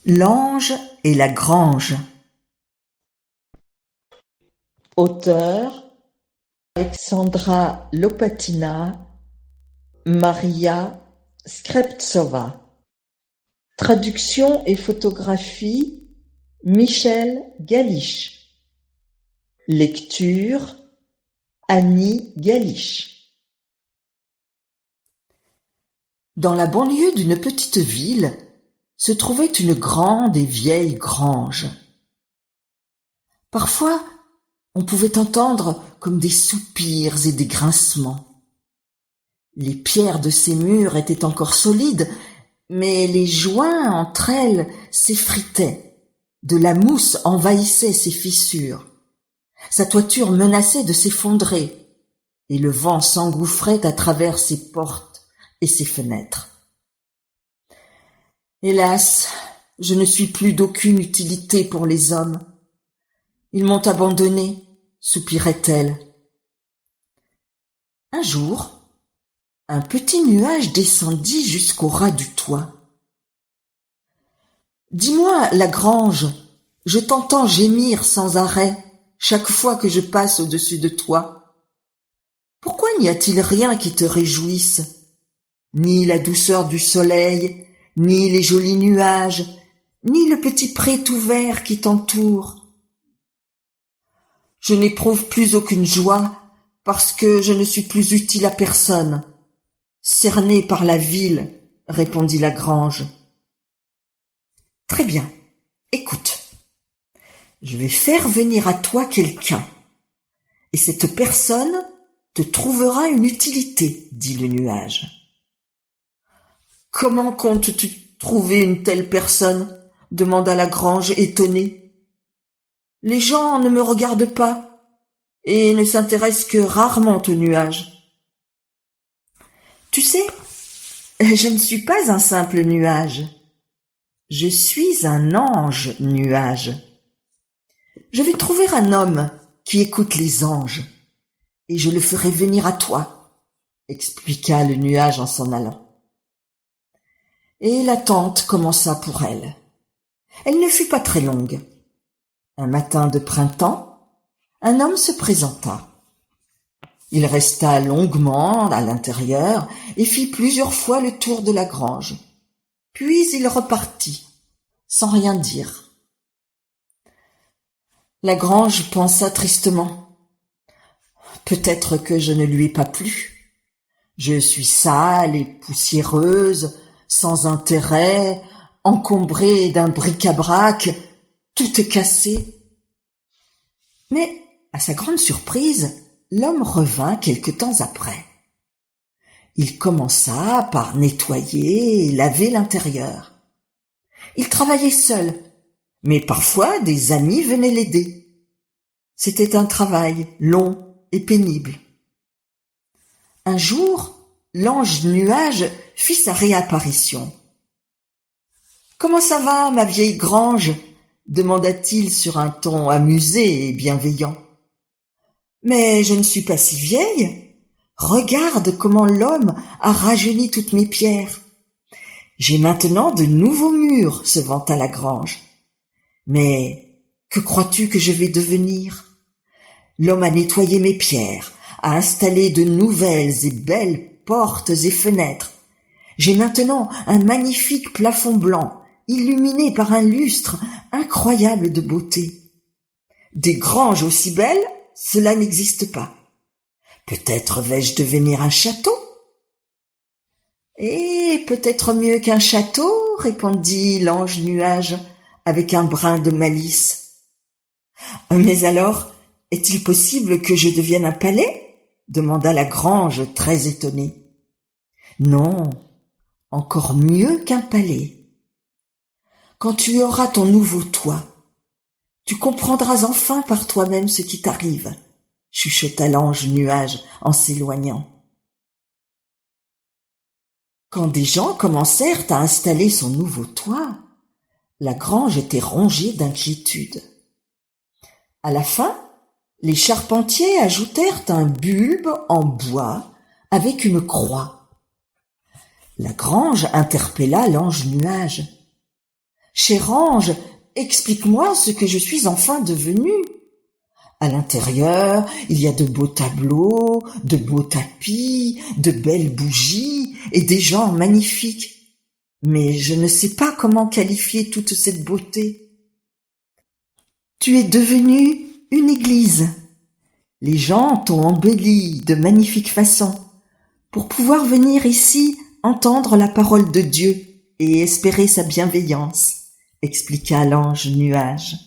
L'ange et la grange. Auteur Alexandra Lopatina, Maria Skreptsova. Traduction et photographie Michel Galich. Lecture Annie Galich. Dans la banlieue d'une petite ville se trouvait une grande et vieille grange. Parfois, on pouvait entendre comme des soupirs et des grincements. Les pierres de ses murs étaient encore solides, mais les joints entre elles s'effritaient. De la mousse envahissait ses fissures. Sa toiture menaçait de s'effondrer, et le vent s'engouffrait à travers ses portes et ses fenêtres. Hélas, je ne suis plus d'aucune utilité pour les hommes. Ils m'ont abandonnée, soupirait-elle. Un jour, un petit nuage descendit jusqu'au ras du toit. « Dis-moi, la grange, je t'entends gémir sans arrêt chaque fois que je passe au-dessus de toi. Pourquoi n'y a-t-il rien qui te réjouisse? Ni la douceur du soleil, ni les jolis nuages, ni le petit pré tout vert qui t'entoure. Je n'éprouve plus aucune joie parce que je ne suis plus utile à personne. Cernée par la ville, répondit la grange. Très bien, écoute. Je vais faire venir à toi quelqu'un, et cette personne te trouvera une utilité, dit le nuage. Comment comptes-tu trouver une telle personne? Demanda la grange étonnée. Les gens ne me regardent pas et ne s'intéressent que rarement au nuage. Tu sais, je ne suis pas un simple nuage. Je suis un ange nuage. Je vais trouver un homme qui écoute les anges et je le ferai venir à toi, expliqua le nuage en s'en allant. Et l'attente commença pour elle. Elle ne fut pas très longue. Un matin de printemps, un homme se présenta. Il resta longuement à l'intérieur et fit plusieurs fois le tour de la grange. Puis il repartit, sans rien dire. La grange pensa tristement. Peut-être que je ne lui ai pas plu. Je suis sale et poussiéreuse, sans intérêt, encombrée d'un bric-à-brac, tout est cassé. Mais, à sa grande surprise, l'homme revint quelque temps après. Il commença par nettoyer et laver l'intérieur. Il travaillait seul, mais parfois des amis venaient l'aider. C'était un travail long et pénible. Un jour, l'ange nuage fit sa réapparition. « Comment ça va, ma vieille grange ?» demanda-t-il sur un ton amusé et bienveillant. « Mais je ne suis pas si vieille. Regarde comment l'homme a rajeuni toutes mes pierres. J'ai maintenant de nouveaux murs, se vanta la grange. Mais que crois-tu que je vais devenir? L'homme a nettoyé mes pierres, a installé de nouvelles et belles portes et fenêtres. J'ai maintenant un magnifique plafond blanc, illuminé par un lustre incroyable de beauté. Des granges aussi belles, cela n'existe pas. Peut-être vais-je devenir un château? Et peut-être mieux qu'un château, répondit l'ange nuage avec un brin de malice. Mais alors, est-il possible que je devienne un palais? Demanda la grange très étonnée. Non, encore mieux qu'un palais. Quand tu auras ton nouveau toit, tu comprendras enfin par toi-même ce qui t'arrive, chuchota l'ange nuage en s'éloignant. Quand des gens commencèrent à installer son nouveau toit, la grange était rongée d'inquiétude. À la fin, les charpentiers ajoutèrent un bulbe en bois avec une croix. La grange interpella l'ange nuage. « Cher ange, explique-moi ce que je suis enfin devenue. À l'intérieur, il y a de beaux tableaux, de beaux tapis, de belles bougies et des gens magnifiques. Mais je ne sais pas comment qualifier toute cette beauté. Tu es devenue une église. Les gens t'ont embellie de magnifiques façons pour pouvoir venir ici entendre la parole de Dieu et espérer sa bienveillance, expliqua l'ange nuage.